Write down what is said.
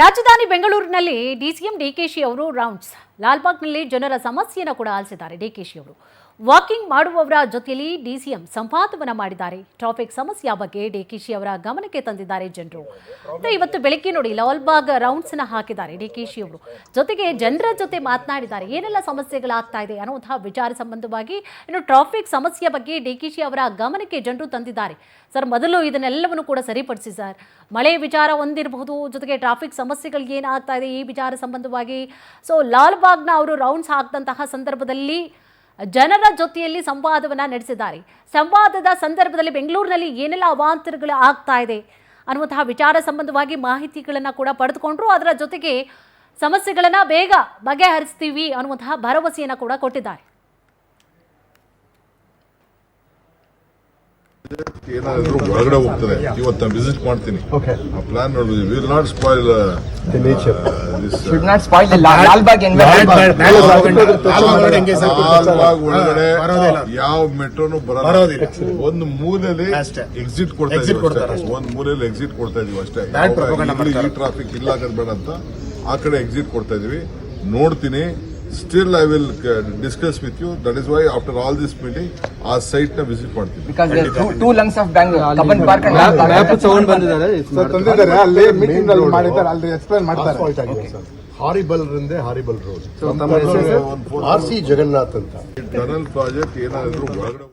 ರಾಜಧಾನಿ ಬೆಂಗಳೂರಿನಲ್ಲಿ ಡಿಸಿಎಂ ಡಿಕೆಶಿ ಅವರು ರೌಂಡ್ಸ್. ಲಾಲ್ಬಾಗ್ನಲ್ಲಿ ಜನರ ಸಮಸ್ಯೆಯನ್ನು ಕೂಡ ಆಲಿಸಿದ್ದಾರೆ ಡಿಕೆಶಿ ಅವರು. ವಾಕಿಂಗ್ ಮಾಡುವವರ ಜೊತೆಯಲ್ಲಿ ಡಿಸಿಎಂ ಸಂವಾದವನ್ನ ಮಾಡಿದ್ದಾರೆ. ಟ್ರಾಫಿಕ್ ಸಮಸ್ಯೆಯ ಬಗ್ಗೆ ಡಿಕೆಶಿ ಅವರ ಗಮನಕ್ಕೆ ತಂದಿದ್ದಾರೆ ಜನರು. ಇವತ್ತು ಬೆಳಗ್ಗೆ ನೋಡಿ ಲಾಲ್ಬಾಗ್ ರೌಂಡ್ಸ್ ನ ಹಾಕಿದ್ದಾರೆ ಡಿಕೆಶಿ ಅವರು. ಜೊತೆಗೆ ಜನರ ಜೊತೆ ಮಾತನಾಡಿದ್ದಾರೆ. ಏನೆಲ್ಲ ಸಮಸ್ಯೆಗಳಾಗ್ತಾ ಇದೆ ಅನ್ನುವಂತಹ ವಿಚಾರ ಸಂಬಂಧವಾಗಿ ಇನ್ನು ಟ್ರಾಫಿಕ್ ಸಮಸ್ಯೆಯ ಬಗ್ಗೆ ಡಿಕೆಶಿ ಅವರ ಗಮನಕ್ಕೆ ಜನರು ತಂದಿದ್ದಾರೆ. ಸರ್, ಮೊದಲು ಇದನ್ನೆಲ್ಲವನ್ನು ಕೂಡ ಸರಿಪಡಿಸಿ ಸರ್. ಮಳೆ ವಿಚಾರ ಒಂದಿರಬಹುದು, ಜೊತೆಗೆ ಟ್ರಾಫಿಕ್ ಸಮಸ್ಯೆಗಳು ಏನಾಗ್ತಾ ಇದೆ ಈ ವಿಚಾರ ಸಂಬಂಧವಾಗಿ. ಸೊ ಲಾಲ್ಬಾಗ್ನ ಅವರು ರೌಂಡ್ಸ್ ಹಾಕಿದಂತಹ ಸಂದರ್ಭದಲ್ಲಿ ಜನರ ಜೊತೆಯಲ್ಲಿ ಸಂವಾದವನ್ನ ನಡೆಸಿದ್ದಾರೆ. ಸಂವಾದದ ಸಂದರ್ಭದಲ್ಲಿ ಬೆಂಗಳೂರಿನಲ್ಲಿ ಏನೆಲ್ಲ ಅವಾಂತರಗಳು ಆಗ್ತಾ ಇದೆ ಅನ್ನುವಂತಹ ವಿಚಾರ ಸಂಬಂಧವಾಗಿ ಮಾಹಿತಿಗಳನ್ನು ಕೂಡ ಪಡೆದುಕೊಂಡ್ರು. ಅದರ ಜೊತೆಗೆ ಸಮಸ್ಯೆಗಳನ್ನು ಬೇಗ ಬಗೆಹರಿಸ್ತೀವಿ ಅನ್ನುವಂತಹ ಭರವಸೆಯನ್ನು ಕೂಡ ಕೊಟ್ಟಿದ್ದಾರೆ. ಏನಾದರೂ ಹೊರಗಡೆ ಹೋಗ್ತಾರೆ, ಇವತ್ತು ನಾನು ವಿಸಿಟ್ ಮಾಡ್ತೀನಿ. ಆ ಪ್ಲಾನ್ ನೋಡಿದ್ವಿ. Will not spoil the nature. Should not spoil the Lalbagh environment. Lalbagh ಒಳಗಡೆ ಯಾವ ಮೆಟ್ರೋನು ಬರೋದಿಲ್ಲ. ಒಂದು ಮೂಲೆಯಲ್ಲಿ ಎಕ್ಸಿಟ್ ಕೊಡ್ತಾ ಇದೀವಿ. ಒಂದು ಮೂಲೆಯಲ್ಲಿ ಎಕ್ಸಿಟ್ ಕೊಡ್ತಾ ಇದೀವಿ ಅಷ್ಟೇ. ಈ ಟ್ರಾಫಿಕ್ ಇಲ್ಲ ಬೇಡ ಅಂತ ಆ ಕಡೆ ಎಕ್ಸಿಟ್ ಕೊಡ್ತಾ ಇದೀವಿ. ನೋಡ್ತೀನಿ. Still, I will discuss with you. That is why after all this meeting, our site na visit ಮಾಡ್ತೀನಿ. Because there are two lungs of Bangalore, Kaban Park and map ತಗೊಂಡು ಬಂದಿದ್ದಾರೆ. ತಂದಿದ್ದಾರೆ. ಅಲ್ಲಿ ಮೀಟಿಂಗ್ ಅಲ್ಲಿ ಮಾಡಿದ್ದಾರೆ, ಅಲ್ಲಿ ಎಕ್ಸ್ಪ್ಲೈನ್ ಮಾಡ್ತಾರೆ. ಹಾರಿಬಲ್ ರಿಂದೆ ಹಾರಿಬಲ್ ರೋಡ್. ನಮ್ಮ ಹೆಸರು RC ಜಗನ್ನಾಥ್ ಅಂತ. ಟನಲ್ ಪ್ರಾಜೆಕ್ಟ್ ಏನಾದರೂ ಹೊರಗಡೆ